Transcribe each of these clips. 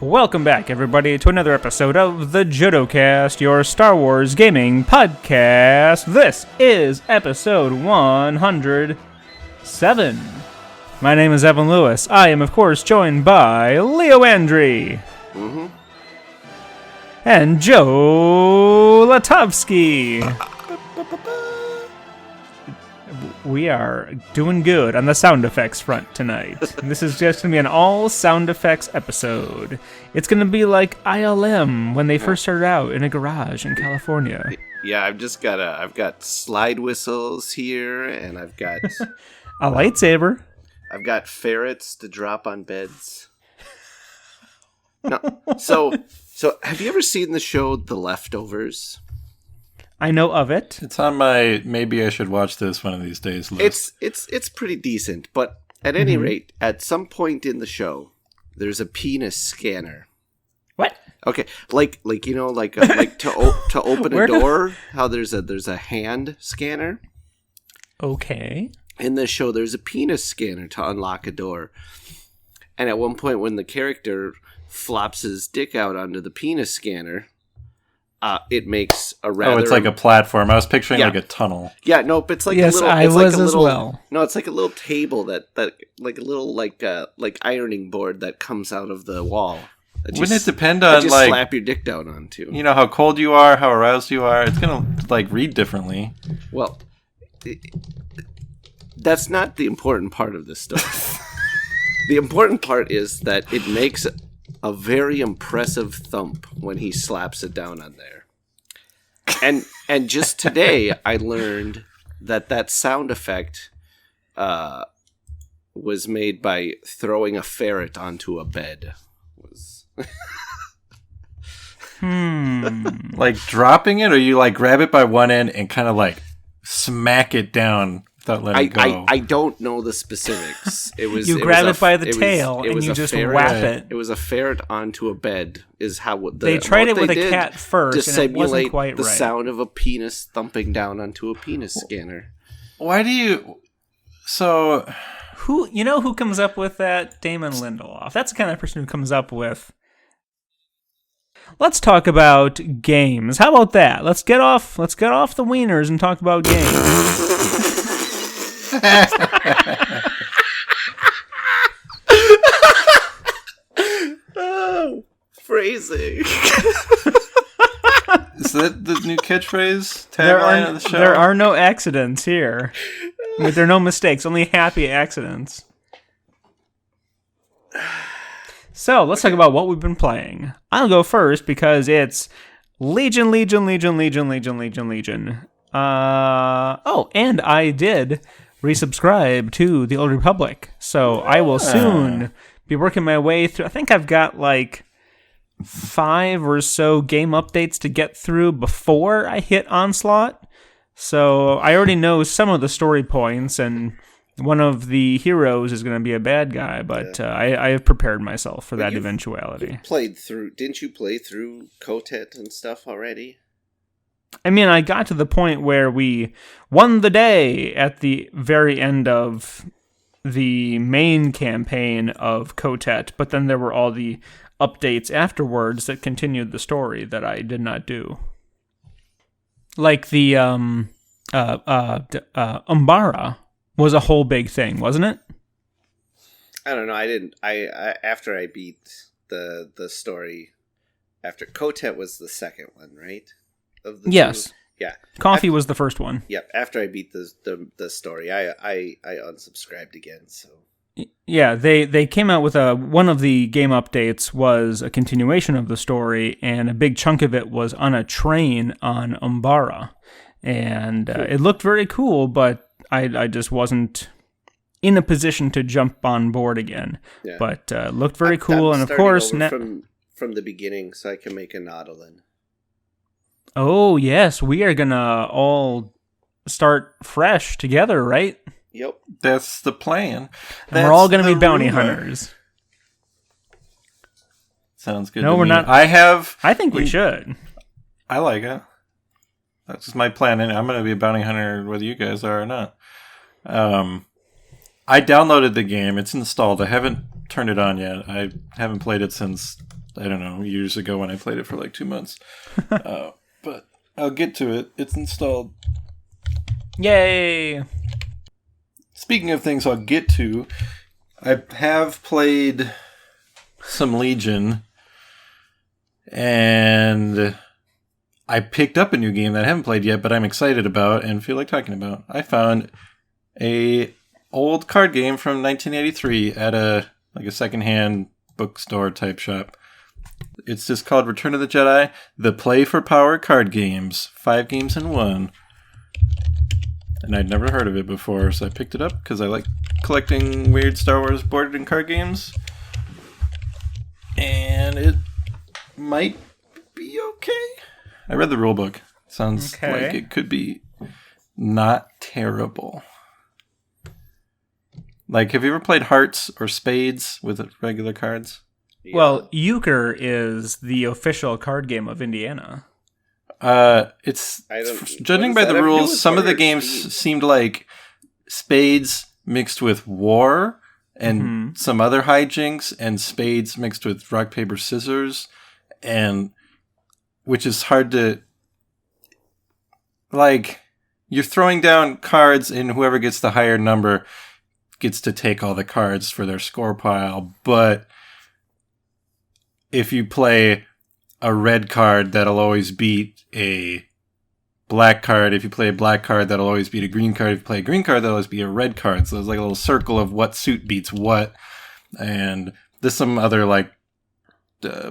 Welcome back, everybody, to another episode of the Jodo Cast, your Star Wars gaming podcast. This is episode 107. My name is Evan Lewis. I am, of course, joined by Leo Andry. And Joe Latovsky. We are doing good on the sound effects front tonight. This is just going to be an all sound effects episode. It's going to be like ILM when they first started out in a garage in California. Yeah, I've got slide whistles here, and I've got a lightsaber. I've got ferrets to drop on beds. No, so have you ever seen the show The Leftovers? I know of it. It's on my maybe I should watch this one of these days list. It's pretty decent, but at any rate, at some point in the show, there's a penis scanner. What? Okay, like you know, like to open a door, how there's a hand scanner. Okay. In this show, there's a penis scanner to unlock a door, and at one point, when the character flops his dick out onto the penis scanner. It makes a rather... Oh, it's like a platform. I was picturing like a tunnel. Yeah, no, but it's like yes, a little... I it's was like a as little, well. No, it's like a little table that like a little like ironing board that comes out of the wall. Wouldn't it depend on like... slap your dick down onto. You know how cold you are, how aroused you are. It's gonna like read differently. Well, that's not the important part of this story. The important part is that it makes a very impressive thump when he slaps it down on there. And just today I learned that sound effect was made by throwing a ferret onto a bed. Like dropping it, or you like grab it by one end and kind of like smack it down without letting it go? I don't know the specifics. It was you grab it by the tail and you just whap it. It was a ferret onto a bed. Is how they tried it with a cat first, and it wasn't quite the right. sound of a penis thumping down onto a penis scanner. Why do you? So who comes up with that? Damon Lindelof. That's the kind of person who comes up with. Let's talk about games. How about that? Let's get off the wieners and talk about games. Oh, phrasing. Is that the new catchphrase tagline of the show? There are no accidents here. There are no mistakes, only happy accidents. So, let's talk about what we've been playing. I'll go first because it's Legion. And I did resubscribe to the Old Republic. So I will soon be working my way through. I think I've got like 5 or so game updates to get through before I hit Onslaught. So I already know some of the story points, and one of the heroes is going to be a bad guy, but I have prepared myself for that eventuality. Didn't you play through Kotet and stuff already? I mean, I got to the point where we won the day at the very end of the main campaign of Kotet, but then there were all the updates afterwards that continued the story that I did not do. Like the Umbara was a whole big thing, wasn't it? I don't know. I didn't. I after I beat the story, after Kotet was the second one, right? Yes. Two? Yeah. Coffee was the first one. Yep. After I beat the story, I unsubscribed again. So. Yeah, they came out with one of the game updates was a continuation of the story, and a big chunk of it was on a train on Umbara, and it looked very cool, but I just wasn't in a position to jump on board again. Yeah. But looked very cool, and of course from the beginning, so I can make a Nautilin. Oh yes, we are gonna all start fresh together, right? Yep, that's the plan. And we're all gonna be bounty hunters. Sounds good. No, we're not. I think we should. I like it. That's just my plan, and I'm gonna be a bounty hunter whether you guys are or not. I downloaded the game. It's installed. I haven't turned it on yet. I haven't played it since I don't know, years ago when I played it for like 2 months. But I'll get to it. It's installed. Yay! Speaking of things I'll get to, I have played some Legion, and I picked up a new game that I haven't played yet, but I'm excited about and feel like talking about. I found a old card game from 1983 at a secondhand bookstore type shop. It's just called Return to the Jedi, the Play for Power card games. 5 games in 1. And I'd never heard of it before, so I picked it up because I like collecting weird Star Wars board and card games. And it might be okay. I read the rulebook. Sounds like it could be not terrible. Like, have you ever played Hearts or Spades with regular cards? Yeah. Well, Euchre is the official card game of Indiana. It's judging by the rules, some of the games seemed like Spades mixed with War and some other hijinks, and Spades mixed with Rock, Paper, Scissors, and which is hard to, like, you're throwing down cards and whoever gets the higher number gets to take all the cards for their score pile, but if you play a red card, that'll always beat a black card. If you play a black card, that'll always beat a green card. If you play a green card, that'll always beat a red card. So there's like a little circle of what suit beats what. And there's some other like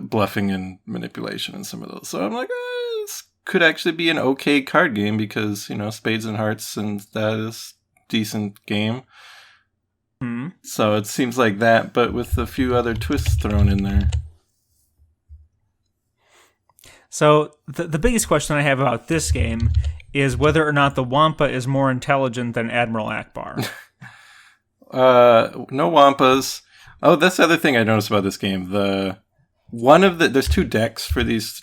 bluffing and manipulation in some of those. So I'm like, this could actually be an okay card game because, you know, Spades and Hearts, and that is a decent game. So it seems like that, but with a few other twists thrown in there. So the biggest question I have about this game is whether or not the Wampa is more intelligent than Admiral Akbar. No Wampas. Oh, that's the other thing I noticed about this game. There's 2 decks for these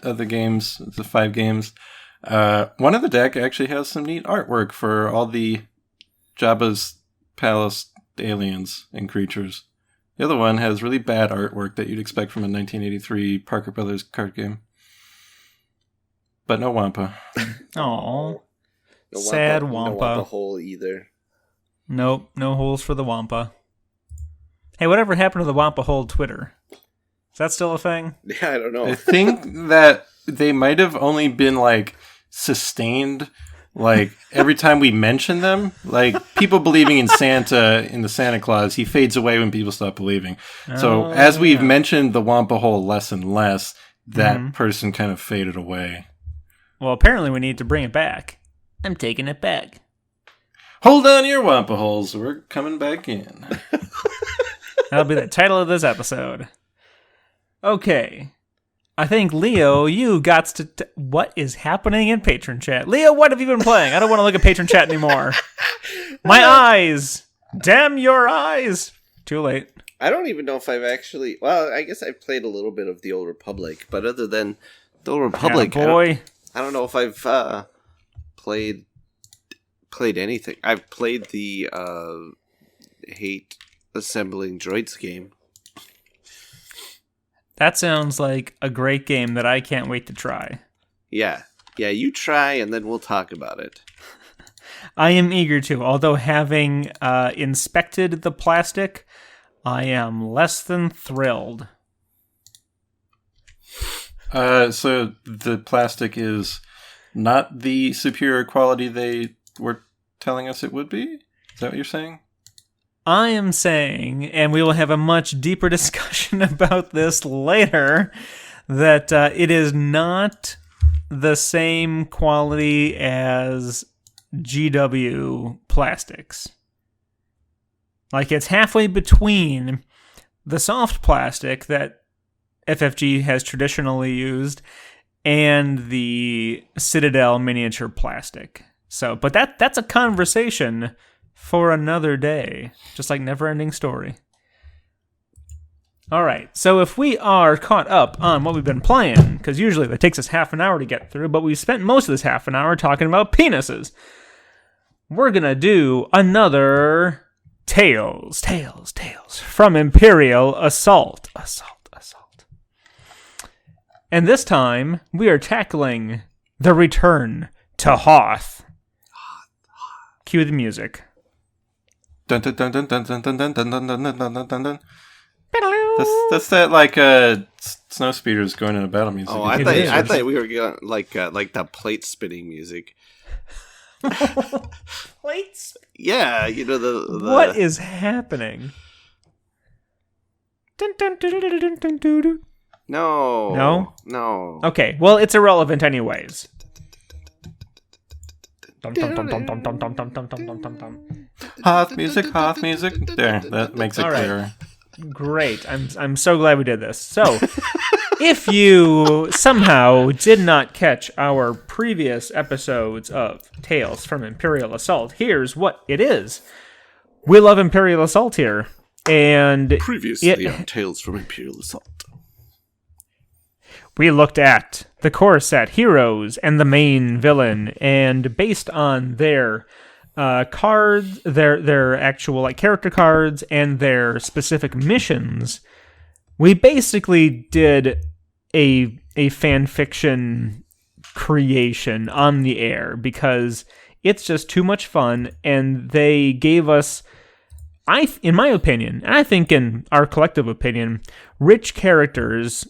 other games, the 5 games. One of the deck actually has some neat artwork for all the Jabba's palace aliens and creatures. The other one has really bad artwork that you'd expect from a 1983 Parker Brothers card game. But no Wampa. Aww. Sad Wampa. No Wampa hole either. Nope, no holes for the Wampa. Hey, whatever happened to the Wampa hole Twitter? Is that still a thing? Yeah, I don't know. I think that they might have only been, like, sustained, like, every time we mention them. Like, people believing in Santa, in the Santa Claus, he fades away when people stop believing. So, as we've mentioned the Wampa hole less and less, that person kind of faded away. Well, apparently we need to bring it back. I'm taking it back. Hold on to your Wampa holes. We're coming back in. That'll be the title of this episode. Okay. I think, Leo, you got to... what is happening in Patron Chat? Leo, what have you been playing? I don't want to look at Patron Chat anymore. My eyes! Damn your eyes! Too late. I don't even know if I've actually... Well, I guess I've played a little bit of The Old Republic, but other than The Old Republic, I don't know if I've played anything. I've played the Hate Assembling Droids game. That sounds like a great game that I can't wait to try. Yeah, you try and then we'll talk about it. I am eager to, although having inspected the plastic, I am less than thrilled. So the plastic is not the superior quality they were telling us it would be? Is that what you're saying? I am saying, and we will have a much deeper discussion about this later, that it is not the same quality as GW plastics. Like, it's halfway between the soft plastic that FFG has traditionally used and the Citadel miniature plastic. So, but that's a conversation for another day, just like Neverending Story. All right, so if we are caught up on what we've been playing, because usually that takes us half an hour to get through, but we spent most of this half an hour talking about penises, we're going to do another Tales from Imperial Assault. And this time, we are tackling the Return to Hoth. Cue the music. Dun dun dun dun dun dun dun dun dun dun dun dun dun dun. That's that like snow speeders going into battle music. Oh, I thought we were going like the plate spinning music. Plates? Yeah, you know the What is happening? Dun, dun, dun, dun, dun, dun, dun, dun. No. Okay, well, it's irrelevant anyways. Dum, dum, dum, dum, dum, dum, dum, dum, dum, dum, dum, dum. Hoth music. There, that makes it clearer. Great. I'm so glad we did this. So, if you somehow did not catch our previous episodes of Tales from Imperial Assault, here's what it is. We love Imperial Assault here. And previously on Tales from Imperial Assault, we looked at the core set heroes and the main villain, and based on their cards, their actual like character cards and their specific missions, we basically did a fan fiction creation on the air because it's just too much fun, and they gave us, in my opinion, and I think in our collective opinion, rich characters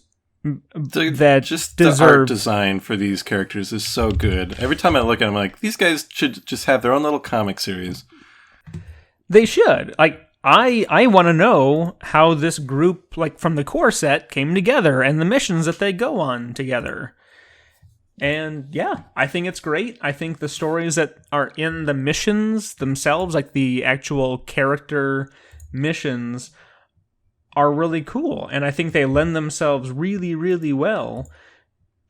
that just deserve... The art design for these characters is so good. Every time I look at them, I'm like, these guys should just have their own little comic series. They should. Like, I want to know how this group, like from the core set, came together and the missions that they go on together. And yeah, I think it's great. I think the stories that are in the missions themselves, like the actual character missions, are really cool. And I think they lend themselves really, really well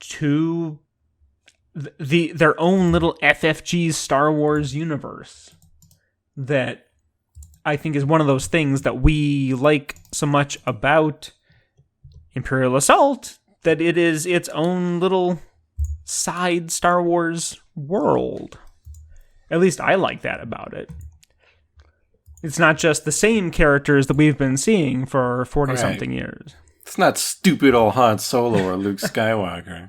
to their own little FFG Star Wars universe that I think is one of those things that we like so much about Imperial Assault, that it is its own little side Star Wars world. At least I like that about it. It's not just the same characters that we've been seeing for 40-something years. It's not stupid old Han Solo or Luke Skywalker.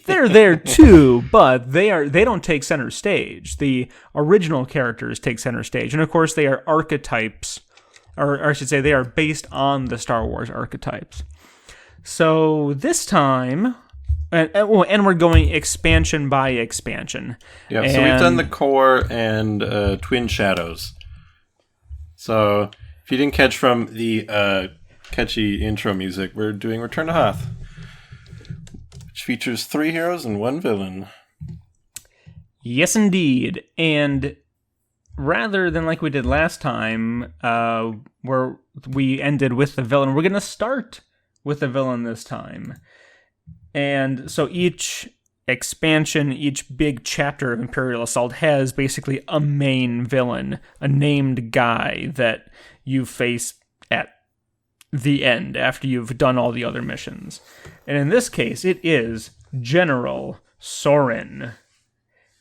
They're there too, but they don't take center stage. The original characters take center stage. And of course they are archetypes, or I should say they are based on the Star Wars archetypes. So this time... And we're going expansion by expansion. Yeah, so we've done the core and Twin Shadows. So if you didn't catch from the catchy intro music, we're doing Return to Hoth, which features 3 heroes and 1 villain. Yes, indeed. And rather than like we did last time, where we ended with the villain, we're going to start with the villain this time. And so each expansion, each big chapter of Imperial Assault has basically a main villain, a named guy that you face at the end after you've done all the other missions. And in this case, it is General Sorin.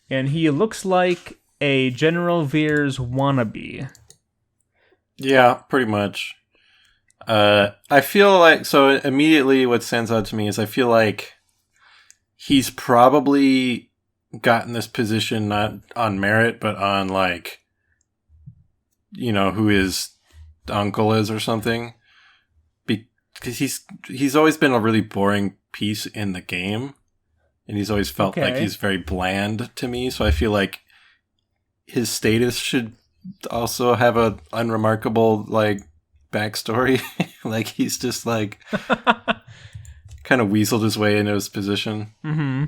And he looks like a General Veers wannabe. Yeah, pretty much. I feel like, so immediately what stands out to me is I feel like he's probably gotten this position not on merit, but on like, you know, who his uncle is or something. Because he's always been a really boring piece in the game, and he's always felt like he's very bland to me. So I feel like his status should also have a unremarkable like backstory. Like he's just like kind of weaseled his way into his position. Mm-hmm.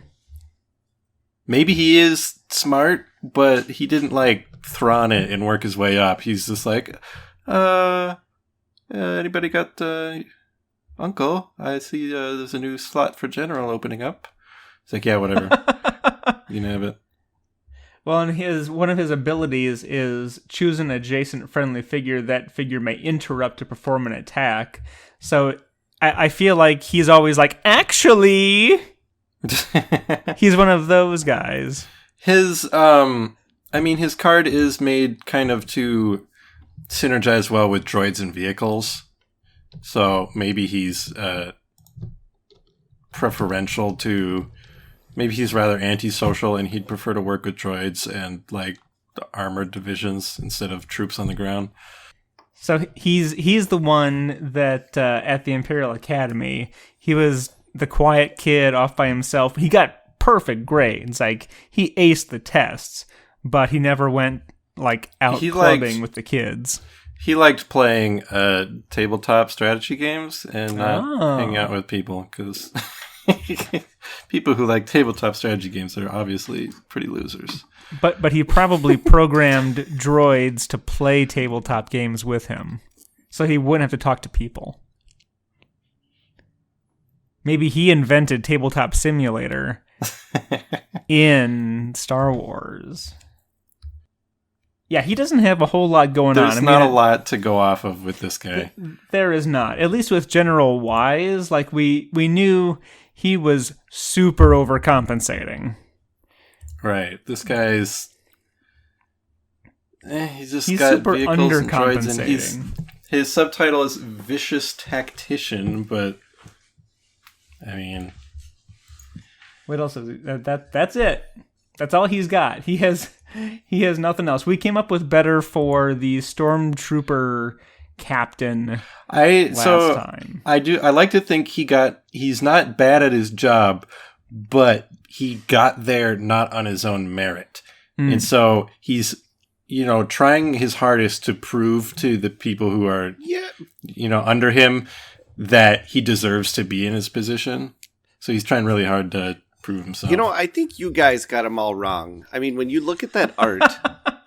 Maybe he is smart, but he didn't like thrawn it and work his way up. He's just like, anybody got uncle? I see there's a new slot for general opening up. It's like, yeah, whatever. You can have it. Well, and one of his abilities is choose an adjacent friendly figure. That figure may interrupt to perform an attack. So I feel like he's always like, actually, he's one of those guys. His his card is made kind of to synergize well with droids and vehicles. So maybe he's preferential to, maybe he's rather antisocial and he'd prefer to work with droids and like the armored divisions instead of troops on the ground. So he's the one that at the Imperial Academy, he was the quiet kid off by himself. He got perfect grades. Like, he aced the tests, but he never went like out clubbing with the kids. He liked playing tabletop strategy games and not hanging out with people, because people who like tabletop strategy games are obviously pretty losers. But he probably programmed droids to play tabletop games with him, so he wouldn't have to talk to people. Maybe he invented Tabletop Simulator in Star Wars. Yeah, he doesn't have a whole lot going on. There's not a lot to go off of with this guy. There is not. At least with General Wise, like we knew he was super overcompensating. Right. This guy's... he's He's got super vehicles and droids, and undercompensating. his subtitle is Vicious Tactician, but... I mean... What else is it? That's it. That's all he's got. He has nothing else. We came up with better for the Stormtrooper captain last time. I like to think he's not bad at his job, but he got there not on his own merit. And so he's, trying his hardest to prove to the people who are, under him that he deserves to be in his position. So he's trying really hard to prove himself. I think you guys got him all wrong. I mean, when you look at that art,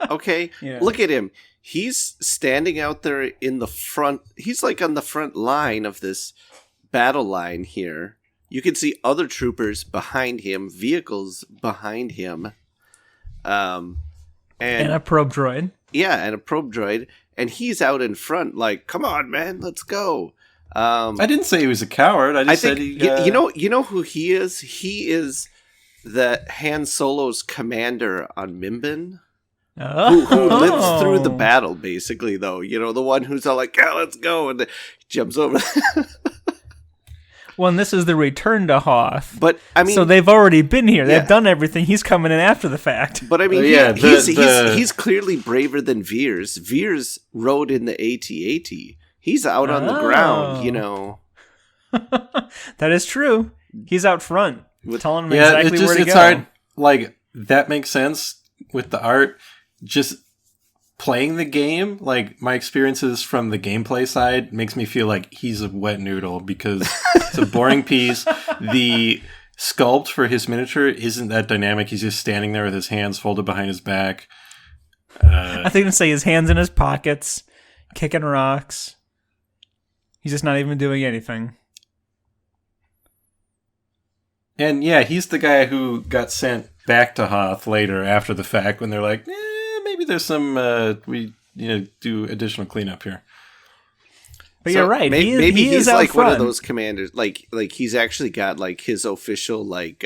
okay, look at him. He's standing out there in the front. He's like on the front line of this battle line here. You can see other troopers behind him, vehicles behind him. And a probe droid. Yeah, and a probe droid. And he's out in front like, come on, man, let's go. I didn't say he was a coward. I said he... You know who he is? He is the Han Solo's commander on Mimban. Who lives through the battle, basically, though. The one who's all like, yeah, let's go, and jumps over. Well, and this is the Return to Hoth. But, I mean... So they've already been here. They've done everything. He's coming in after the fact. But, I mean, he's clearly braver than Veers. Veers rode in the AT-AT. He's out on the ground, That is true. He's out front, telling him exactly where to it's go. Hard. Like, that makes sense with the art. Just playing the game, like, my experiences from the gameplay side makes me feel like he's a wet noodle, because it's a boring piece. The sculpt for his miniature isn't that dynamic. He's just standing there with his hands folded behind his back. I think I'd say his hands in his pockets, kicking rocks. He's just not even doing anything. And yeah, he's the guy who got sent back to Hoth later after the fact, when they're like, maybe there's some, we do additional cleanup here. But you're right. Maybe he's out like front. one of those commanders. Like he's actually got like his official like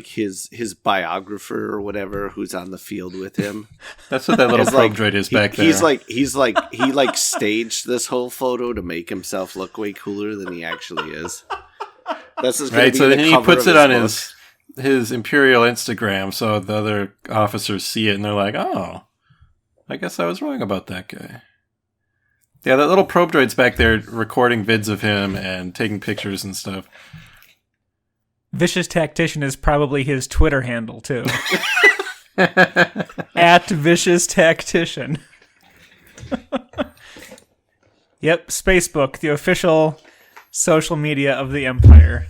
his biographer or whatever who's on the field with him. That's what that little probe droid is back there. He staged this whole photo to make himself look way cooler than he actually is. That's just right. So then he puts it on his Imperial Instagram, so the other officers see it and they're like, "Oh, I guess I was wrong about that guy." Yeah, that little probe droid's back there recording vids of him and taking pictures and stuff. Vicious Tactician is probably his Twitter handle, too. At Vicious Tactician. Yep, Spacebook, the official social media of the Empire.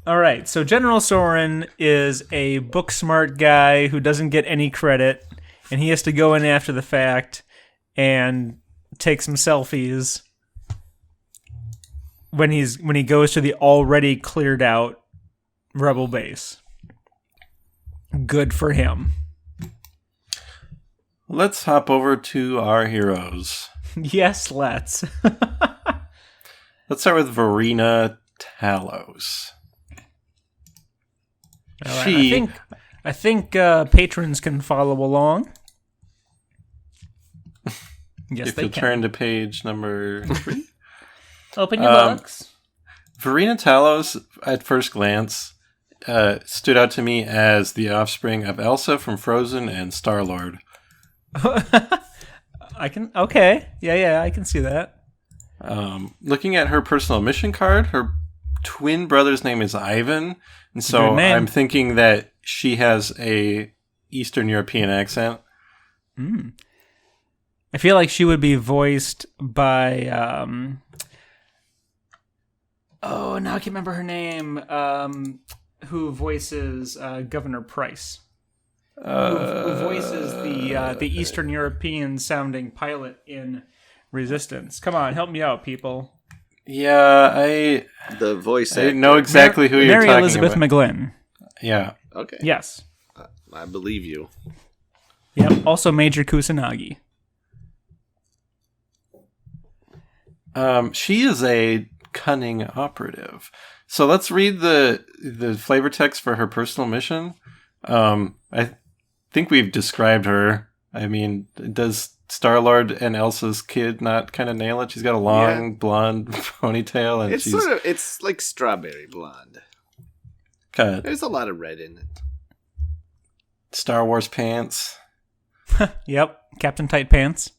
Alright, so General Soren is a book-smart guy who doesn't get any credit, and he has to go in after the fact and take some selfies when he goes to the already cleared out rebel base. Good for him. Let's hop over to our heroes. Yes, let's. Let's start with Verena Talos. Right, I think patrons can follow along. Yes, if they you can. turn to page number 3. Open your books. Verena Talos, at first glance, stood out to me as the offspring of Elsa from Frozen and Star-Lord. Okay. Yeah, I can see that. Looking at her personal mission card, her twin brother's name is Ivan, and so I'm thinking that she has a Eastern European accent. I feel like she would be voiced by now I can't remember her name. Who voices Governor Price? Who voices the Eastern European sounding pilot in Resistance? Come on, help me out, people. Yeah, the voice I actor. know exactly who you're Mary talking Elizabeth about. McGlynn. Yeah. Okay. Yes. I believe you. Yep. Also Major Kusanagi. She is a cunning operative. So let's read the flavor text for her personal mission. I think we've described her. I mean, does Star-Lord and Elsa's kid not kind of nail it? She's got a long blonde ponytail, and it's like strawberry blonde. There's a lot of red in it. Star Wars pants. Yep, Captain Tight Pants.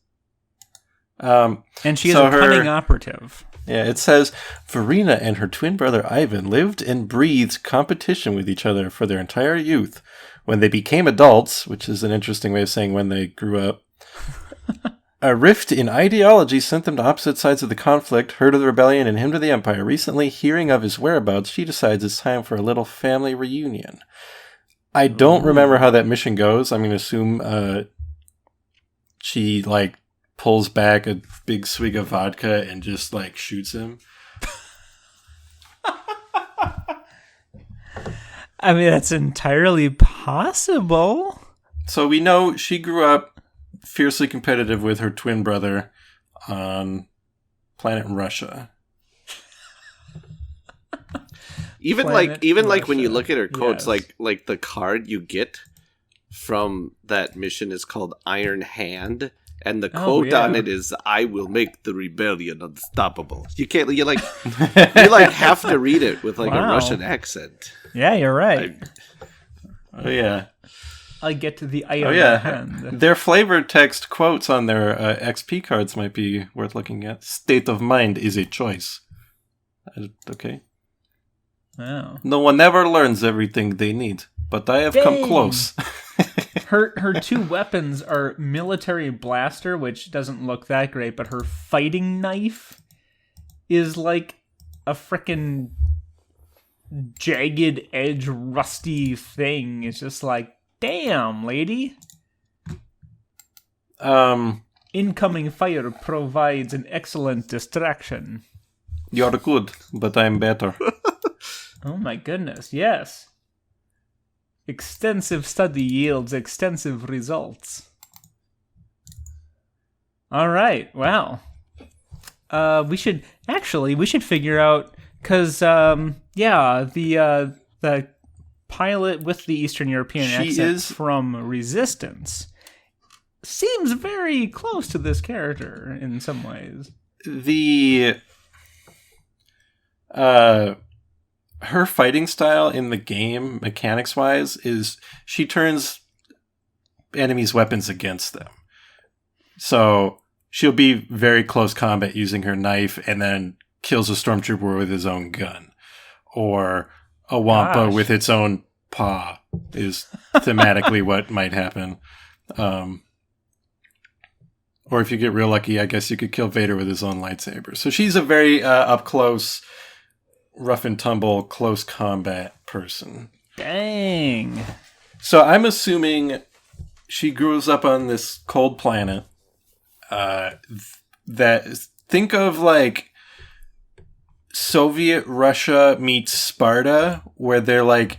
And she is a cunning operative. Yeah, it says, Verena and her twin brother Ivan lived and breathed competition with each other for their entire youth. When they became adults, which is an interesting way of saying when they grew up, a rift in ideology sent them to opposite sides of the conflict, her to the rebellion and him to the Empire. Recently, hearing of his whereabouts, she decides it's time for a little family reunion. I don't remember how that mission goes. I'm going to assume she, pulls back a big swig of vodka and just, shoots him. I mean, that's entirely possible. So we know she grew up fiercely competitive with her twin brother on planet Russia. Even when you look at her quotes, yes. like the card you get from that mission is called Iron Hand, and the quote on it is "I will make the rebellion unstoppable." You have to read it with a Russian accent. Yeah, you're right. I get to the Iron Hand. Their flavor text quotes on their XP cards might be worth looking at. State of mind is a choice. Okay. Wow. No one ever learns everything they need, but I have come close. Her two weapons are military blaster, which doesn't look that great, but her fighting knife is like a frickin' jagged edge rusty thing. It's just like, damn, lady. Incoming fire provides an excellent distraction. You're good, but I'm better. Oh my goodness, yes. Extensive study yields extensive results. All right, wow. We should figure out, because the pilot with the Eastern European accent from Resistance seems very close to this character in some ways. Her fighting style in the game, mechanics-wise, is she turns enemies' weapons against them. So she'll be very close combat using her knife and then kills a stormtrooper with his own gun. Or a wampa with its own paw is thematically what might happen. Or if you get real lucky, I guess you could kill Vader with his own lightsaber. So she's a very up-close, rough and tumble, close combat person. Dang. So I'm assuming she grows up on this cold planet that think of Soviet Russia meets Sparta, where they're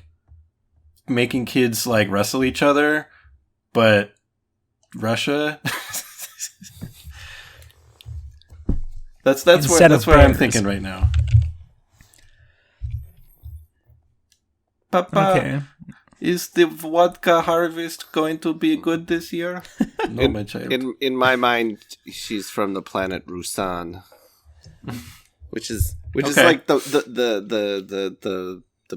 making kids wrestle each other, but Russia. that's what I'm thinking right now. Papa, is the vodka harvest going to be good this year? No, my child. In my mind, she's from the planet Rusan. which is Okay. like the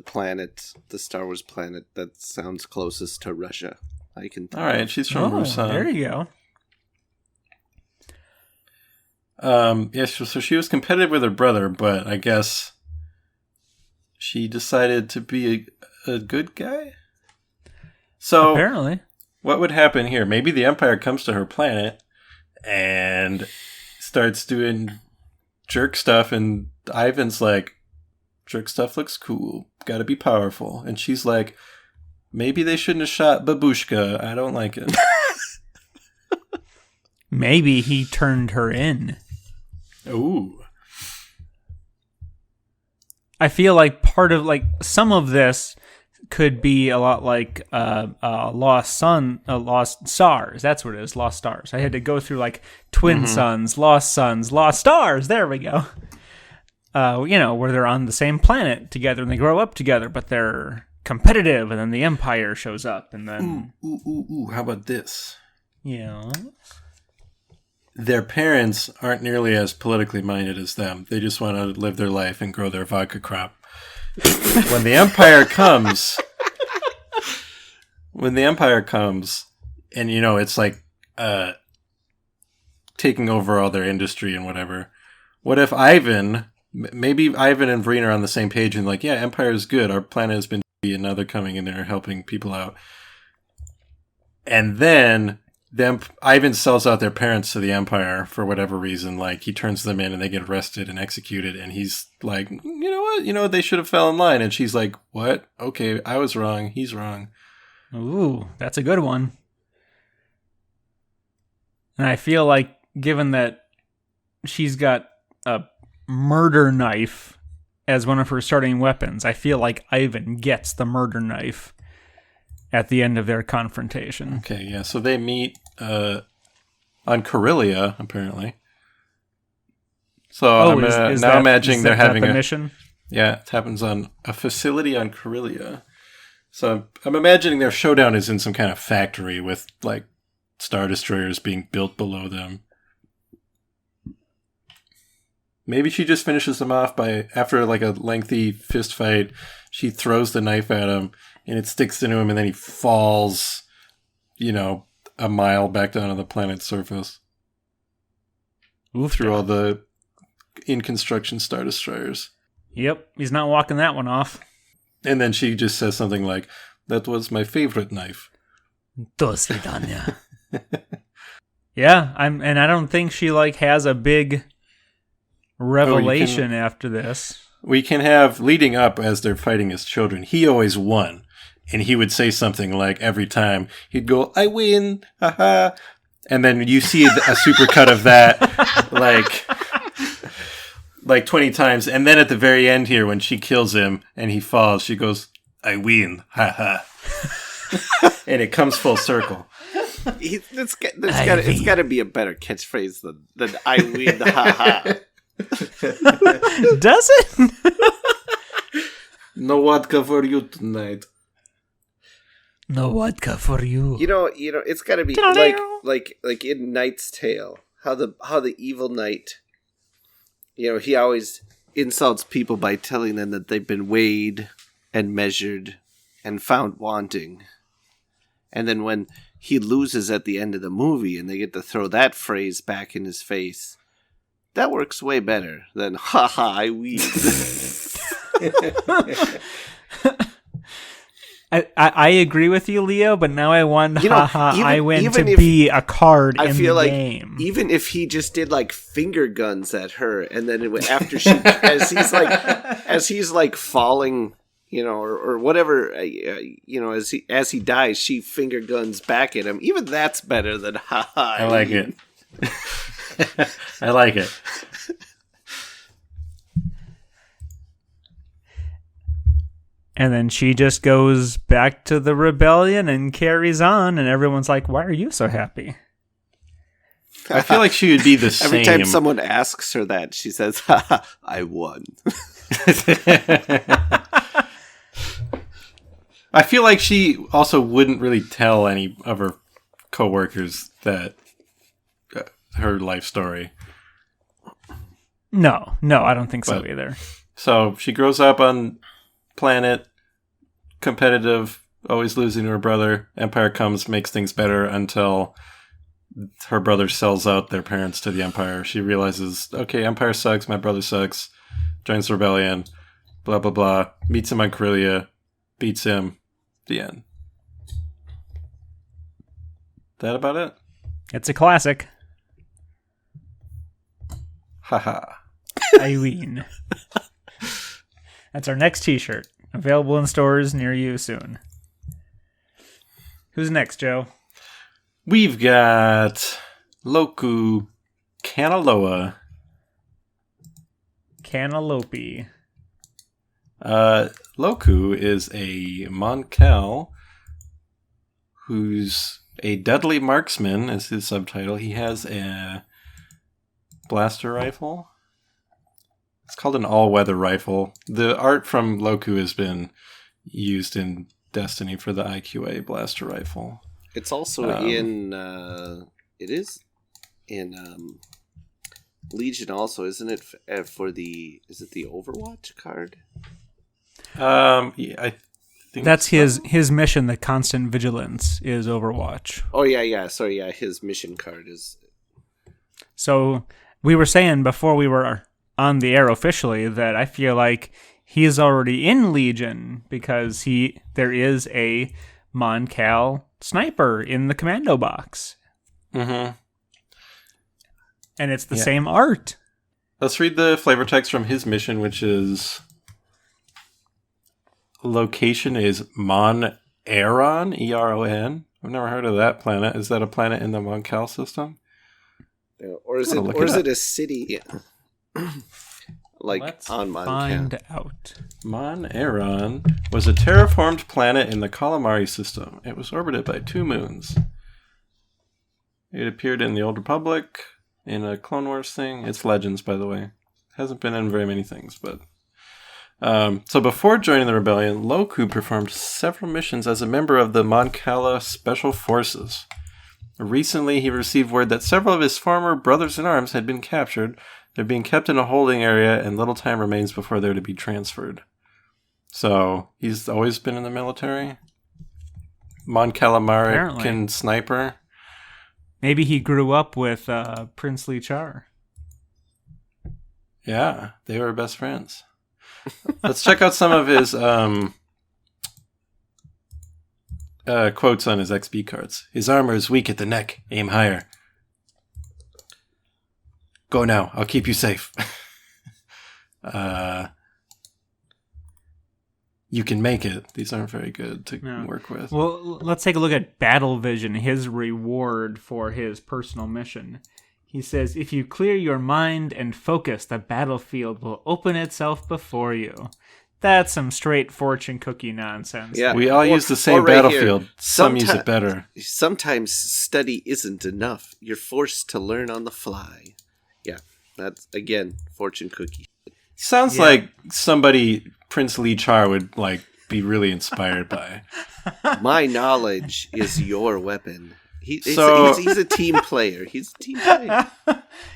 planet, the Star Wars planet that sounds closest to Russia. I can think All right, she's from Busan. There you go. So she was competitive with her brother, but I guess she decided to be a good guy. So Apparently. what would happen here? Maybe the Empire comes to her planet and starts doing jerk stuff, and Ivan's like, jerk stuff looks cool. Gotta be powerful. And she's like, maybe they shouldn't have shot Babushka. I don't like it. Maybe he turned her in. Ooh. I feel like part of, like, some of this could be a lot like Lost Stars. That's what it is, Lost Stars. I had to go through, like, Twin Suns, Lost Stars. There we go. Where they're on the same planet together and they grow up together, but they're competitive, and then the Empire shows up, and then... Ooh. How about this? Yeah. Their parents aren't nearly as politically minded as them. They just want to live their life and grow their vodka crop. When the Empire comes, and it's like taking over all their industry and whatever. What if maybe Ivan and Vreen are on the same page and like, yeah, Empire is good. Our planet has been shitty, and now they're coming in there helping people out. And then Ivan sells out their parents to the Empire for whatever reason. Like, he turns them in and they get arrested and executed. And he's like, you know what? They should have fell in line. And she's like, what? Okay, I was wrong. He's wrong. Ooh, that's a good one. And I feel like, given that she's got a murder knife as one of her starting weapons, I feel like Ivan gets the murder knife at the end of their confrontation. Okay, yeah. So they meet on Corellia, apparently. So I'm now imagining they're having a mission. Yeah, it happens on a facility on Corellia. So I'm imagining their showdown is in some kind of factory with like Star Destroyers being built below them. Maybe she just finishes them off after like a lengthy fist fight, she throws the knife at him and it sticks into him, and then he falls, a mile back down on the planet's surface. Through all the in construction Star Destroyers. Yep, he's not walking that one off. And then she just says something like, "That was my favorite knife." Do svidaniya. Yeah, and I don't think she like has a big revelation after this. We can have, leading up as they're fighting as children, he always won. And he would say something like, every time, he'd go, "I win, haha." And then you see a supercut of that, like 20 times. And then at the very end here, when she kills him and he falls, she goes, "I win, haha." And it comes full circle. It's got to be a better catchphrase than "I win, haha." Does it? No vodka for you tonight. No vodka for you. It's got to be like in Knight's Tale, how the evil knight, he always insults people by telling them that they've been weighed and measured and found wanting. And then when he loses at the end of the movie and they get to throw that phrase back in his face, that works way better than "haha, I win." I agree with you, Leo, but now I want I win to if, be a card I in feel the like game. Even if he just did like finger guns at her, and then after she, as he's like falling, or whatever, as he dies, she finger guns back at him. Even that's better than haha. I like it. I like it. And then she just goes back to the rebellion and carries on, and everyone's like, "Why are you so happy?" I feel like she would be the same. Every time someone asks her that, she says, "Haha, I won." I feel like she also wouldn't really tell any of her coworkers that her life story. No, I don't think so But- either. So she grows up on planet, competitive, always losing to her brother. Empire comes, makes things better until her brother sells out their parents to the Empire. She realizes, okay, Empire sucks, my brother sucks, joins the rebellion, blah, blah, blah. Meets him on Corellia, beats him, the end. That about it? It's a classic. Haha. Eileen. That's our next t-shirt. Available in stores near you soon. Who's next, Joe? We've got Loku Kanaloa. Cantaloupe. Loku is a Moncal who's a deadly marksman, is his subtitle. He has a blaster rifle. It's called an all-weather rifle. The art from Loku has been used in Destiny for the IQA blaster rifle. It's also in it is in Legion also, isn't it? For the is it the Overwatch card? Yeah, I think That's so. his mission, the constant vigilance, is Overwatch. Oh yeah. Sorry, yeah. His mission card is. So we were saying before we were on the air officially that I feel like he is already in Legion because there is a Moncal sniper in the commando box. Mm-hmm. And it's the same art. Let's read the flavor text from his mission, which is location is Mon Eron, Eron. I've never heard of that planet. Is that a planet in the Moncal system? Or is it a city? Like Let's on Mon find out. Mon Eron was a terraformed planet in the Calamari system. It was orbited by 2 moons. It appeared in the Old Republic, in a Clone Wars thing. It's Legends, by the way. Hasn't been in very many things, but... so before joining the rebellion, Loku performed several missions as a member of the Moncala Special Forces. Recently, he received word that several of his former brothers-in-arms had been captured. They're being kept in a holding area, and little time remains before they're to be transferred. So, he's always been in the military? Mon Calamari sniper? Maybe he grew up with Princely Char. Yeah, they were best friends. Let's check out some of his quotes on his XP cards. His armor is weak at the neck. Aim higher. Go now. I'll keep you safe. You can make it. These aren't very good to work with. Well, let's take a look at Battle Vision, his reward for his personal mission. He says, if you clear your mind and focus, the battlefield will open itself before you. That's some straight fortune cookie nonsense. Yeah, we all use the same battlefield. Here. Some use it better. Sometimes study isn't enough. You're forced to learn on the fly. Yeah, that's, again, fortune cookie. Sounds like somebody Prince Lee Char would be really inspired by. My knowledge is your weapon. He's a team player. He's a team player.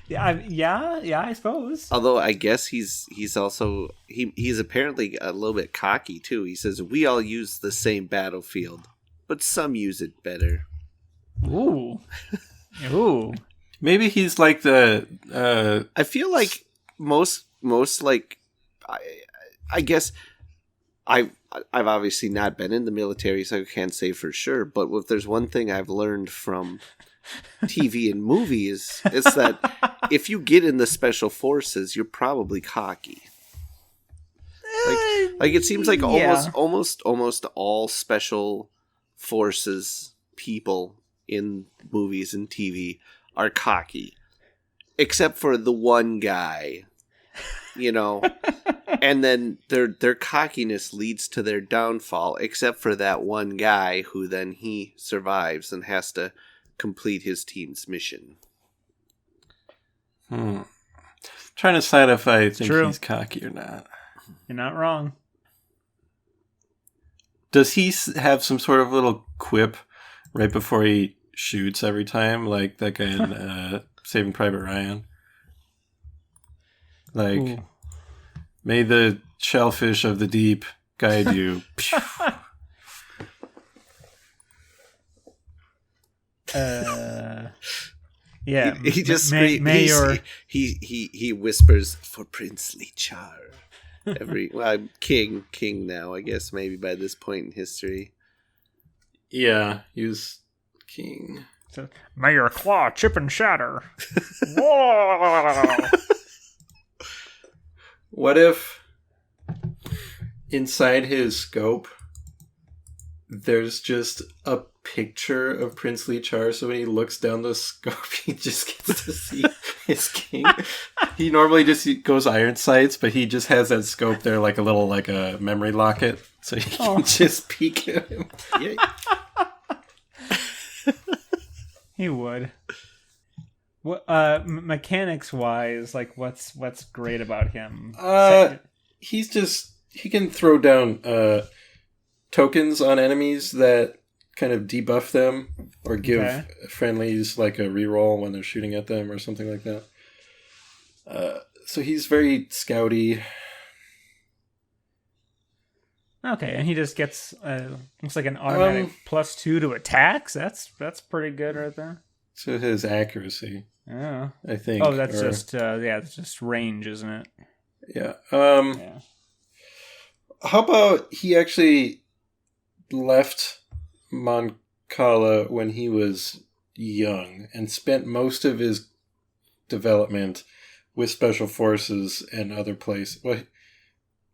Yeah, I suppose. Although I guess he's also he's apparently a little bit cocky too. He says we all use the same battlefield, but some use it better. Ooh. Maybe he's like the. I feel like most like I guess I've obviously not been in the military, so I can't say for sure. But if there's one thing I've learned from TV and movies, it's that if you get in the special forces, you're probably cocky. Like it seems like almost all special forces people in movies and TV are cocky, except for the one guy, and then their cockiness leads to their downfall, except for that one guy who then he survives and has to complete his team's mission. Trying to decide if I think he's cocky or not. You're not wrong. Does he have some sort of little quip right before he shoots every time, like that guy in Saving Private Ryan? Like, Ooh. may the shellfish of the deep guide you. Yeah, He just he whispers for princely char. King now, I guess, maybe by this point in history. Yeah, he was king. So, may your claw chip and shatter. Whoa! What if inside his scope there's just a picture of Princely Char, so when he looks down the scope he just gets to see his king? He normally just goes iron sights, but he just has that scope there like a memory locket, so he can just peek at him. Yeah. He would. What mechanics wise, like what's great about him? He can throw down tokens on enemies that kind of debuff them or give friendlies like a reroll when they're shooting at them or something like that. So he's very scouty. Okay, and he just gets looks like an automatic +2 to attacks. That's pretty good right there. So his accuracy. Yeah, I think. Oh, that's it's just range, isn't it? Yeah. Yeah. How about he actually left Mon Cala when he was young and spent most of his development with Special Forces and other places. Well,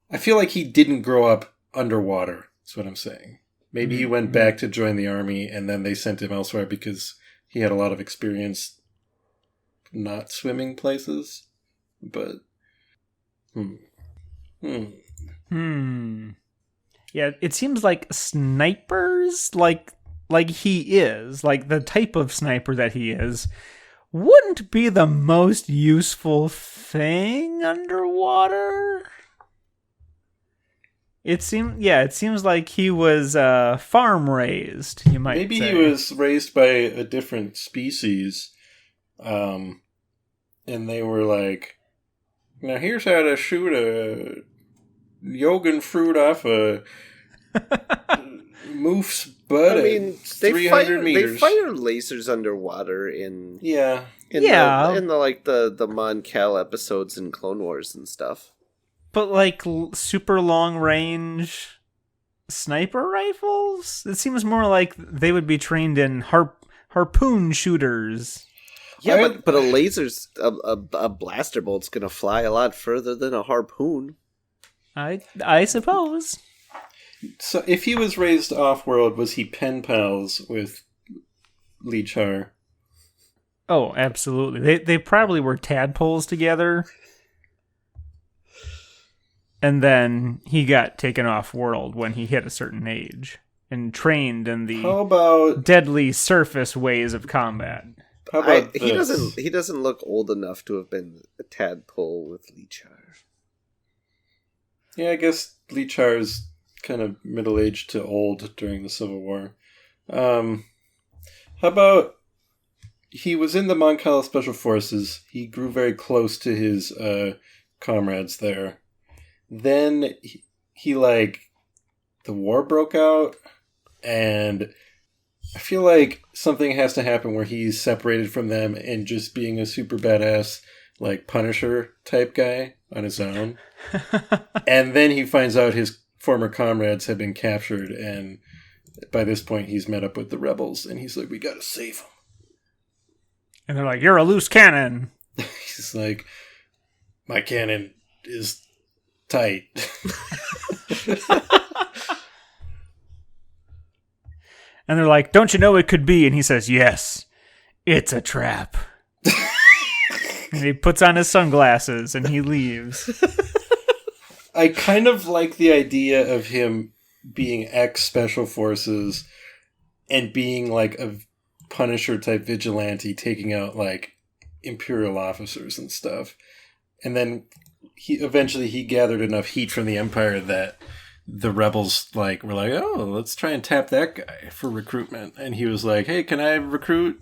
I feel like he didn't grow up underwater, that's what I'm saying. Maybe he went back to join the army and then they sent him elsewhere because he had a lot of experience not swimming places. But Yeah, it seems like snipers, like he is, like the type of sniper that he is, wouldn't be the most useful thing underwater. It seems like he was farm raised, you might Maybe say. he was raised by a different species, and they were like, now here's how to shoot a Yogan fruit off a moof's butt. I mean, 300 meters. They fire lasers underwater in the Mon Cal episodes in Clone Wars and stuff. But like super long range sniper rifles? It seems more like they would be trained in harpoon shooters. Yeah, but a laser's a blaster bolt's gonna fly a lot further than a harpoon. I suppose. So if he was raised off-world, was he pen pals with Lichar? Oh, absolutely. They probably were tadpoles together. And then he got taken off-world when he hit a certain age and trained in the deadly surface ways of combat. How about he doesn't look old enough to have been a tadpole with Lichar. Yeah, I guess Lichar's kind of middle-aged to old during the Civil War. How about he was in the Mon Cala Special Forces. He grew very close to his comrades there. Then he the war broke out, and I feel like something has to happen where he's separated from them and just being a super badass, like Punisher type guy on his own. And then he finds out his former comrades have been captured, and by this point he's met up with the rebels, and he's like, we gotta save them. And they're like, you're a loose cannon. He's like, my cannon is tight. And they're like, don't you know it could be? And he says, yes, it's a trap. And he puts on his sunglasses and he leaves. I kind of like the idea of him being ex-Special Forces and being like a Punisher type vigilante taking out like Imperial officers and stuff. And then he gathered enough heat from the Empire that the rebels were like, oh, let's try and tap that guy for recruitment. And he was like, hey, can I recruit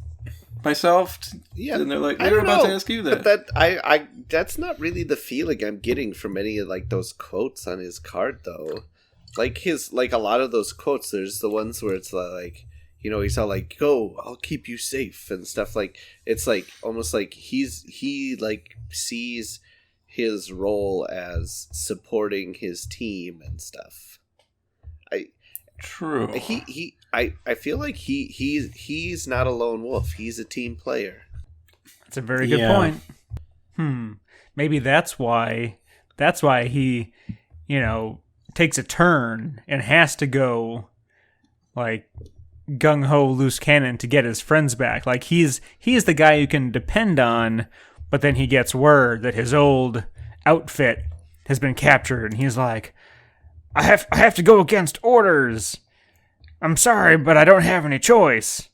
myself? Yeah, And they're like, I we were don't about know. to ask you that. But I that's not really the feeling I'm getting from any of like those quotes on his card, though. Like a lot of those quotes, there's the ones where it's like, he's all like, "Go, I'll keep you safe" and stuff. Like it's like almost like he like sees his role as supporting his team and stuff. True. I feel like he's not a lone wolf. He's a team player. That's a very good point. Maybe that's why he, takes a turn and has to go like gung ho loose cannon to get his friends back. Like he's the guy you can depend on, but then he gets word that his old outfit has been captured, and he's like, I have to go against orders. I'm sorry, but I don't have any choice.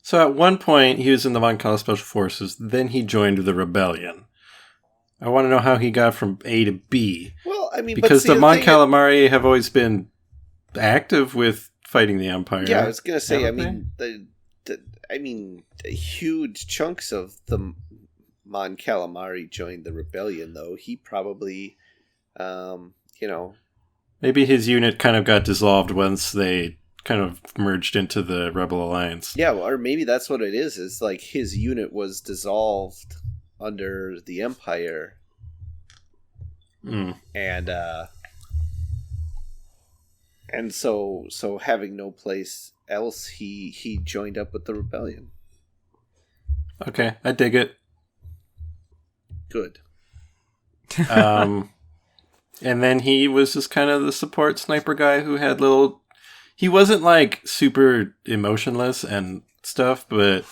So at one point, he was in the Von Kala Special Forces. Then he joined the rebellion. I want to know how he got from A to B. Well, I mean, because the Mon Calamari have always been active with fighting the Empire. Yeah, I was gonna say. I mean, huge chunks of the Mon Calamari joined the rebellion, though. He probably, maybe his unit kind of got dissolved once they kind of merged into the Rebel Alliance. Yeah, or maybe that's what it is. It's like his unit was dissolved under the Empire, and so having no place else, he joined up with the rebellion. Okay, I dig it. Good. And then he was just kind of the support sniper guy who had he wasn't like super emotionless and stuff, but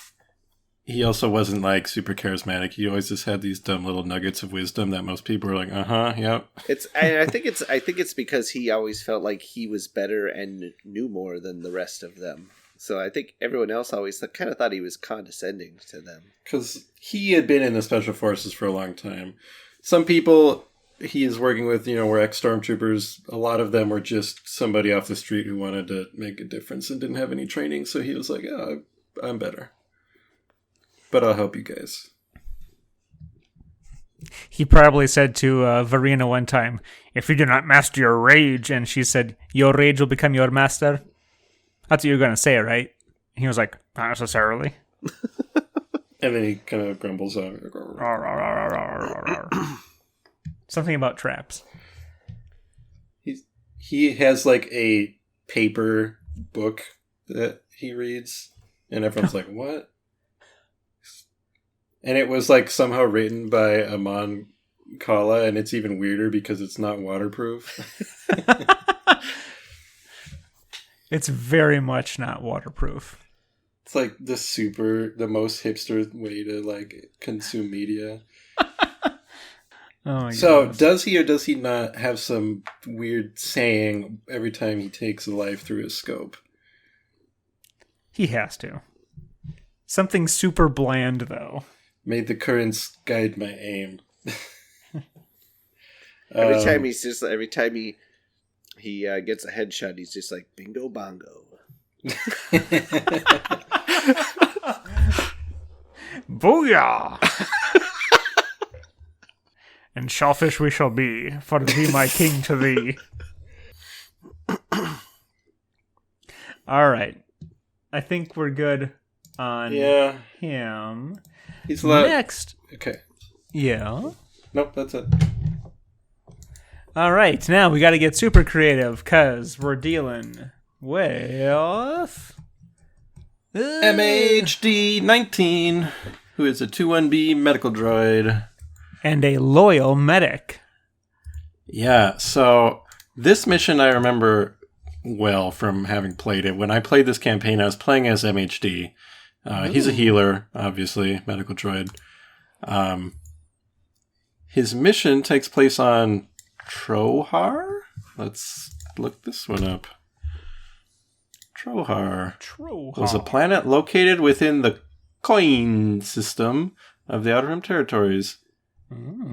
he also wasn't like super charismatic. He always just had these dumb little nuggets of wisdom that most people were like, yep. I think it's because he always felt like he was better and knew more than the rest of them. So I think everyone else always kind of thought he was condescending to them. Because he had been in the Special Forces for a long time. Some people he is working with, were ex-stormtroopers. A lot of them were just somebody off the street who wanted to make a difference and didn't have any training. So he was like, I'm better. But I'll help you guys. He probably said to Varina one time, if you do not master your rage, and she said, your rage will become your master. That's what you're going to say, right? He was like, not necessarily. And then he kind of grumbles on. Something about traps. He has like a paper book that he reads, and everyone's like, what? And it was like somehow written by Amon Kala, and it's even weirder because it's not waterproof. It's very much not waterproof. It's like the most hipster way to like consume media. Oh my so goodness. Does he or does he not have some weird saying every time he takes a life through his scope? He has to. Something super bland, though. May the currents guide my aim. Every time he gets a headshot, he's just like bingo bongo. Booyah! And shellfish we shall be, for to be my king to thee. All right. I think we're good on him. He's allowed. Next. Okay. Yeah. Nope, that's it. All right. Now we got to get super creative because we're dealing with MHD-19, who is a 2-1B medical droid. And a loyal medic. Yeah, so this mission I remember well from having played it. When I played this campaign, I was playing as MHD. He's a healer, obviously, medical droid. His mission takes place on Trohar? Let's look this one up. Trohar was a planet located within the Coin system of the Outer Rim Territories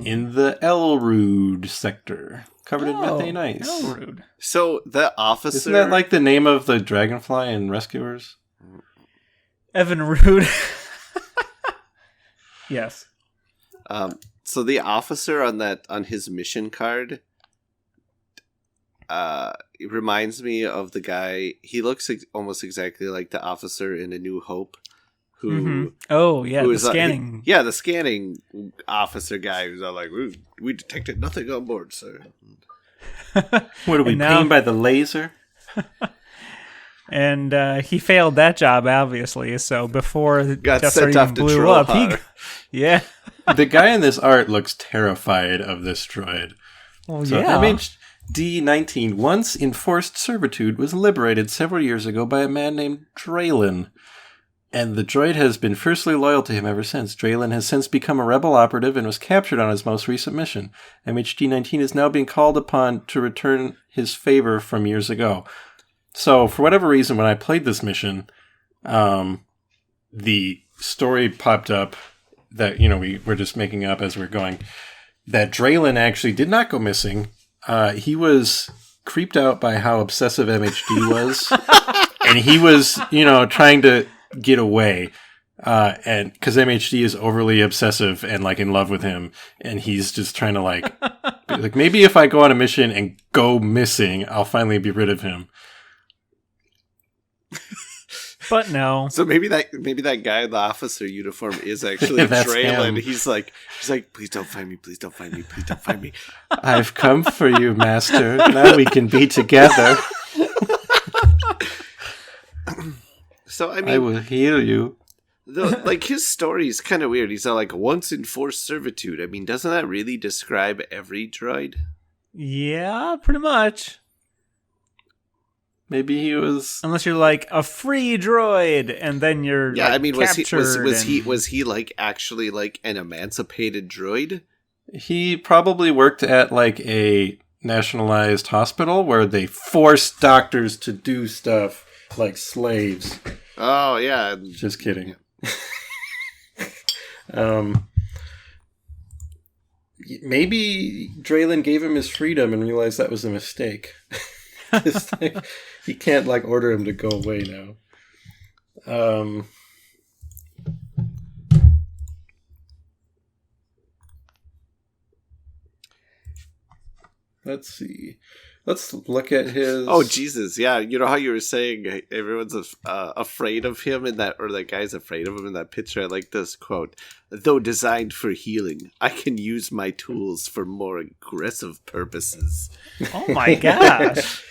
in the Elrude sector, covered in methane ice. Elrude. So the officer... Isn't that like the name of the dragonfly in Rescuers? Evan Rude. Yes. So the officer on his mission card, it reminds me of the guy. He looks almost exactly like the officer in A New Hope, who Oh yeah, who the is, scanning. the scanning officer guy who's all like, we detected nothing on board, sir. What are we paying by the laser? And he failed that job, obviously. So before Got Death Star sent off even to blew up, Trollhar. yeah. The guy in this art looks terrified of this droid. Well, So yeah. MHD-19, once in forced servitude, was liberated several years ago by a man named Draylin. And the droid has been fiercely loyal to him ever since. Draylin has since become a rebel operative and was captured on his most recent mission. MHD-19 is now being called upon to return his favor from years ago. So, for whatever reason, when I played this mission, the story popped up that, we were just making up as we were going, that Draylin actually did not go missing. He was creeped out by how obsessive MHD was. And he was, trying to get away. And because MHD is overly obsessive and in love with him. And he's just trying to maybe if I go on a mission and go missing, I'll finally be rid of him. But no. So maybe that guy in the officer uniform is actually Draylin. him. He's like, please don't find me, please don't find me, please don't find me. I've come for you, master. Now we can be together. So I mean, I will heal you. His story is kind of weird. He's all once in forced servitude. I mean, doesn't that really describe every droid? Yeah, pretty much. Maybe he was. Unless you're a free droid, and then you're was he actually an emancipated droid? He probably worked at a nationalized hospital where they forced doctors to do stuff like slaves. Oh yeah, just kidding. Maybe Draylin gave him his freedom and realized that was a mistake. He can't order him to go away now. Let's see. Let's look at his. Oh Jesus! Yeah, you know how you were saying everyone's afraid of him in that, or that guy's afraid of him in that picture. I like this quote: "Though designed for healing, I can use my tools for more aggressive purposes." Oh my gosh!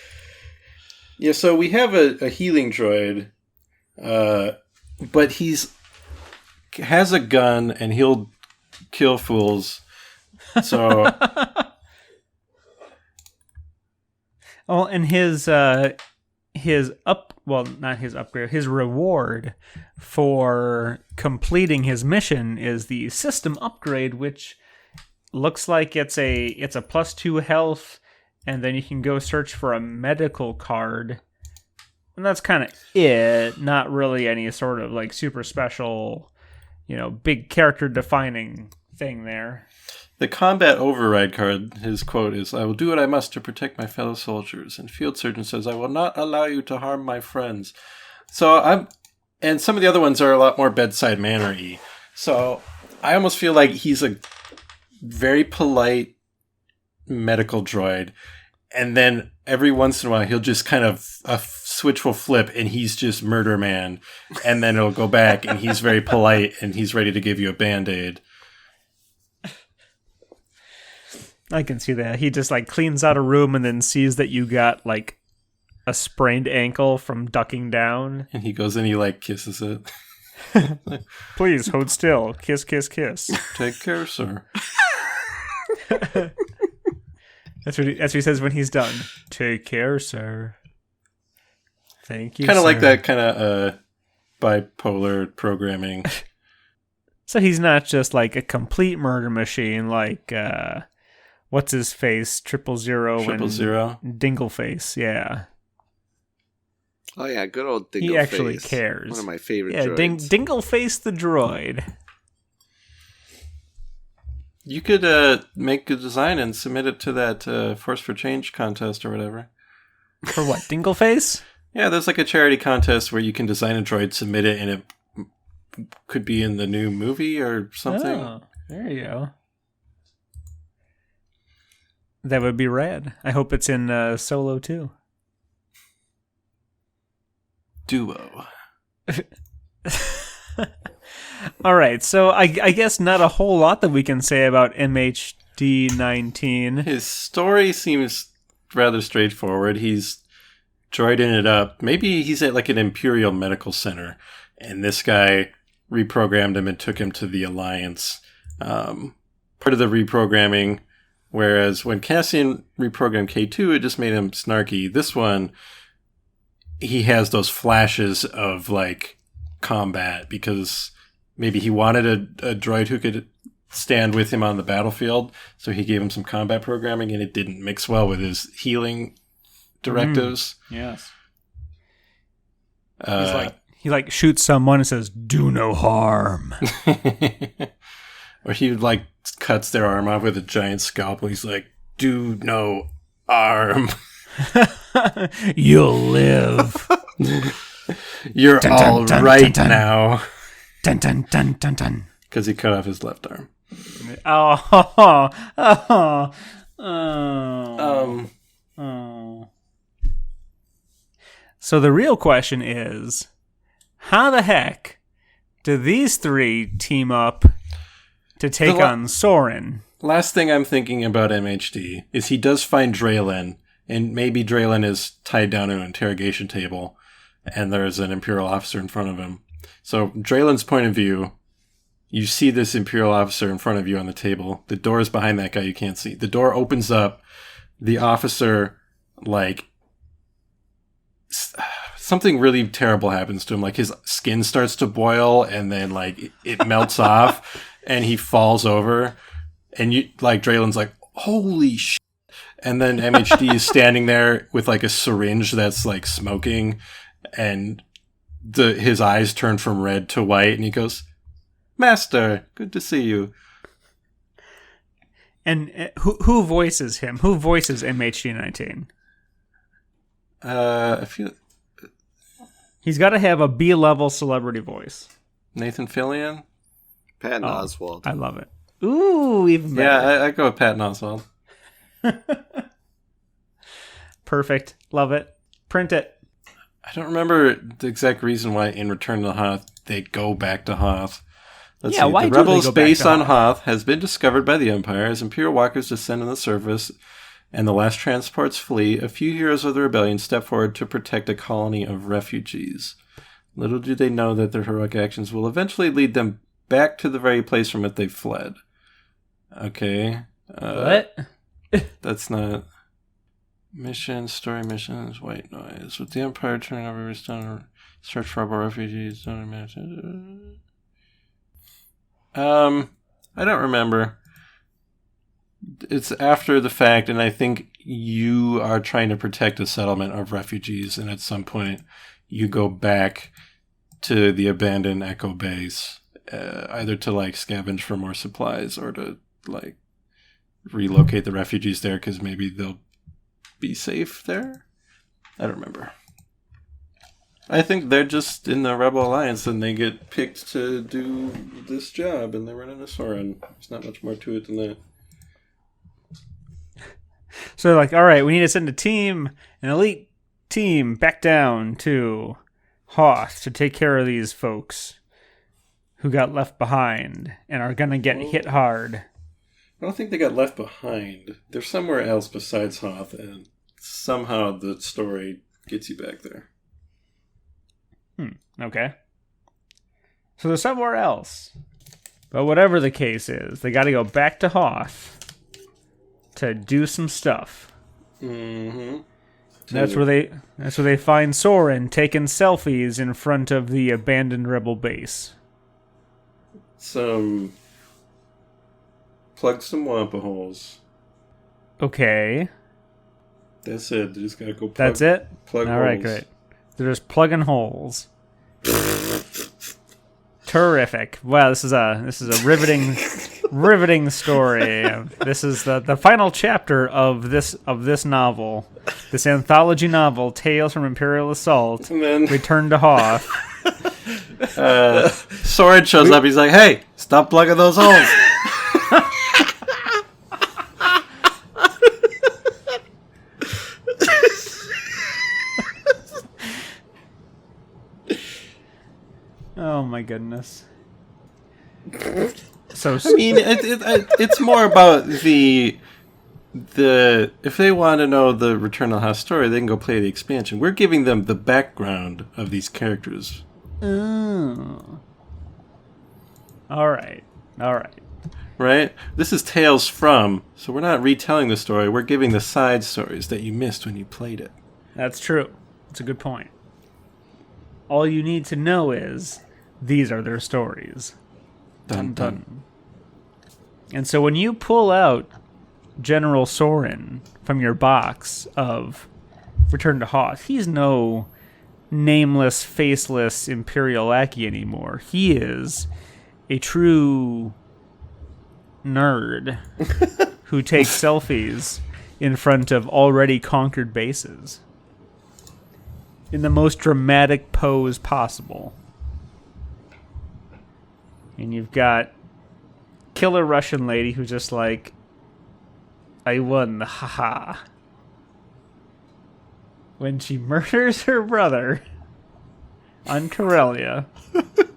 Yeah, so we have a healing droid, but has a gun and he'll kill fools. So. Oh, and his reward for completing his mission is the system upgrade, which looks like it's a +2 health, and then you can go search for a medical card. And that's kind of it, not really any sort of super special, big character defining thing there. The combat override card, his quote is, "I will do what I must to protect my fellow soldiers." And Field Surgeon says, "I will not allow you to harm my friends." And some of the other ones are a lot more bedside manner-y. So I almost feel like he's a very polite medical droid. And then every once in a while, he'll just kind of, a switch will flip and he's just murder man. And then it'll go back and he's very polite and he's ready to give you a Band-Aid. I can see that. He just cleans out a room and then sees that you got a sprained ankle from ducking down. And he goes and he kisses it. Please hold still. Kiss, kiss, kiss. Take care, sir. That's what he says when he's done. Take care, sir. Thank you. Kind of sir. like that kind of bipolar programming. So he's not just a complete murder machine what's his face? 000 and Dingleface, yeah. Oh yeah, good old Dingleface. He actually cares. One of my favorite Yeah, droids. Dingleface the droid. You could make a design and submit it to that Force for Change contest or whatever. For what, Dingleface? Yeah, there's a charity contest where you can design a droid, submit it, and it could be in the new movie or something. Oh, there you go. That would be rad. I hope it's in Solo too. Duo. All right, so I guess not a whole lot that we can say about MHD-19. His story seems rather straightforward. He's droiding it up. Maybe he's at like an Imperial medical center, and this guy reprogrammed him and took him to the Alliance. Part of the reprogramming, whereas when Cassian reprogrammed K2, it just made him snarky. This one, he has those flashes of like combat because maybe he wanted a droid who could stand with him on the battlefield, so he gave him some combat programming, and it didn't mix well with his healing directives. Yes. He shoots someone and says, "Do no harm." Or he like cuts their arm off with a giant scalpel. He's like, "Do no arm." You'll live. You're dun, all dun, right dun, dun. now. Dun dun dun dun dun. Because he cut off his left arm. So the real question is, how the heck do these three team up to take on Soren? Last thing I'm thinking about MHD is he does find Draylen, and maybe Draylen is tied down to an interrogation table, and there's an Imperial officer in front of him. So Draylen's point of view, you see this Imperial officer in front of you on the table. The door is behind that guy you can't see. The door opens up. The officer, like, something really terrible happens to him. Like, his skin starts to boil, and then, like, it melts off, and he falls over. And, you like, Draylen's like, holy shit. And then MHD is standing there with, like, a syringe that's, like, smoking, and his eyes turn from red to white, and he goes, "Master, good to see you." And who voices him? Who voices MHD-19? I feel he's got to have a B-level celebrity voice. Nathan Fillion? Patton Oswalt. I love it. Ooh, even better. Yeah, I go with Patton Oswalt. Perfect. Love it. Print it. I don't remember the exact reason why in Return to Hoth they go back to Hoth. Let's see. Why the do they Rebels' go back base to on Hoth? Hoth has been discovered by the Empire as Imperial walkers descend on the surface and the last transports flee. A few heroes of the rebellion step forward to protect a colony of refugees. Little do they know that their heroic actions will eventually lead them back to the very place from which they fled. Okay. What? That's not... Mission, story missions, white noise. With the Empire turning over its done search for rebel refugees. I don't remember. It's after the fact, and I think you are trying to protect a settlement of refugees, and at some point you go back to the abandoned Echo base, either to like scavenge for more supplies or to like relocate the refugees there because maybe they'll be safe there? I don't remember. I think they're just in the Rebel Alliance and they get picked to do this job and they run into Soren. There's not much more to it than that. So they're like, all right, we need to send an elite team back down to Hoth to take care of these folks who got left behind and are going to get hit hard. I don't think they got left behind. They're somewhere else besides Hoth, and somehow the story gets you back there. Okay. So they're somewhere else. But whatever the case is, they got to go back to Hoth to do some stuff. Mm-hmm. That's where they find Soren taking selfies in front of the abandoned rebel base. Plug some Wampa holes. Okay. That's it. They just gotta go plug. That's it? Plug All right, holes. great. They're just plugging holes. Terrific. Wow, this is a riveting story. This is the final chapter of this novel. This anthology novel, Tales from Imperial Assault, And then Return to Hoth. Soren shows up. He's like, "Hey, stop plugging those holes." Oh my goodness. So I mean, it's more about the if they want to know the Return to Hoth story, they can go play the expansion. We're giving them the background of these characters. Oh. All right. Right? This is Tales From, so we're not retelling the story. We're giving the side stories that you missed when you played it. That's true. That's a good point. All you need to know is these are their stories. Dun dun. And so when you pull out General Soren from your box of Return to Hoth, he's no nameless, faceless Imperial lackey anymore. He is a true nerd who takes selfies in front of already conquered bases in the most dramatic pose possible. And you've got killer Russian lady who's just like, I won, haha. When she murders her brother on Corellia. And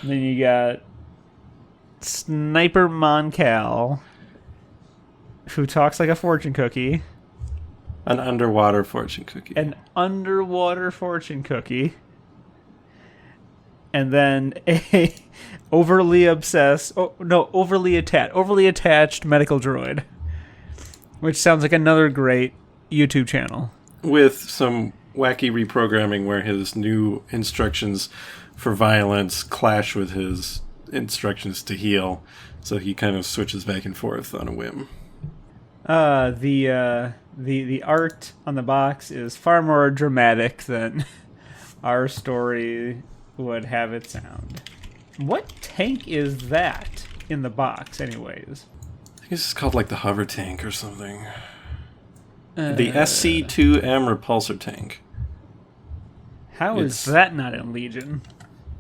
then you got Sniper Moncal, who talks like a fortune cookie. An underwater fortune cookie. An underwater fortune cookie. And then a overly attached medical droid, which sounds like another great YouTube channel with some wacky reprogramming where his new instructions for violence clash with his instructions to heal, so he kind of switches back and forth on a whim. The art on the box is far more dramatic than our story would have it sound. What tank is that in the box, anyways? I think it's called like the hover tank or something. The SC-2M repulsor tank. How is that not in Legion?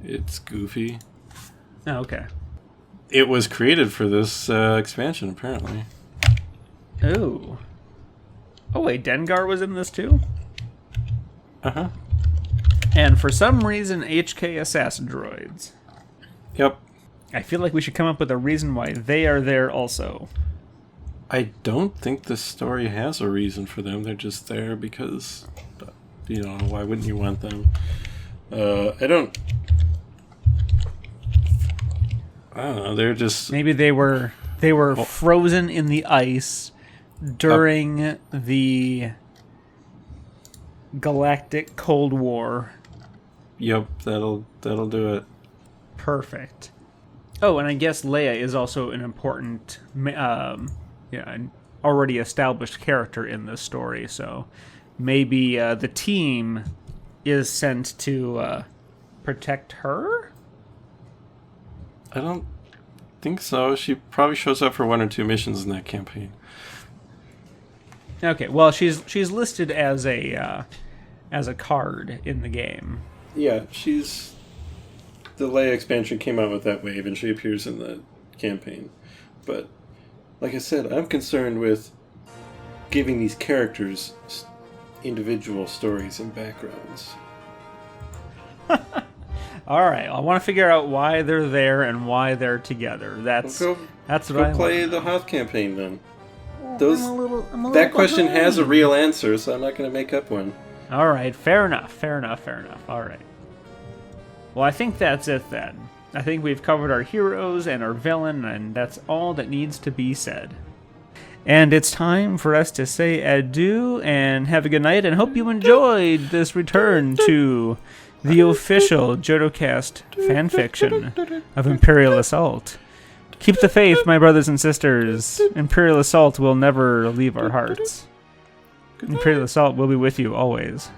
It's goofy. Oh, okay. It was created for this expansion, apparently. Oh. Oh, wait, Dengar was in this too? Uh-huh. And for some reason, HK assassin droids. Yep. I feel like we should come up with a reason why they are there also. I don't think this story has a reason for them. They're just there because, why wouldn't you want them? I don't know. They're just... Maybe they were frozen in the ice during the Galactic Cold War. Yep, that'll do it. Perfect. Oh, and I guess Leia is also an important, an already established character in this story. So maybe the team is sent to protect her. I don't think so. She probably shows up for one or two missions in that campaign. Okay, well, she's listed as a card in the game. Yeah, the Leia expansion came out with that wave, and she appears in the campaign. But, like I said, I'm concerned with giving these characters individual stories and backgrounds. All right, I want to figure out why they're there and why they're together. That's what I go play the Hoth campaign then. That question has a real answer, so I'm not going to make up one. All right, fair enough. All right. Well, I think that's it then. I think we've covered our heroes and our villain, and that's all that needs to be said. And it's time for us to say adieu and have a good night, and hope you enjoyed this return to the official JodoCast fanfiction of Imperial Assault. Keep the faith, my brothers and sisters. Imperial Assault will never leave our hearts. Imperial Assault will be with you always.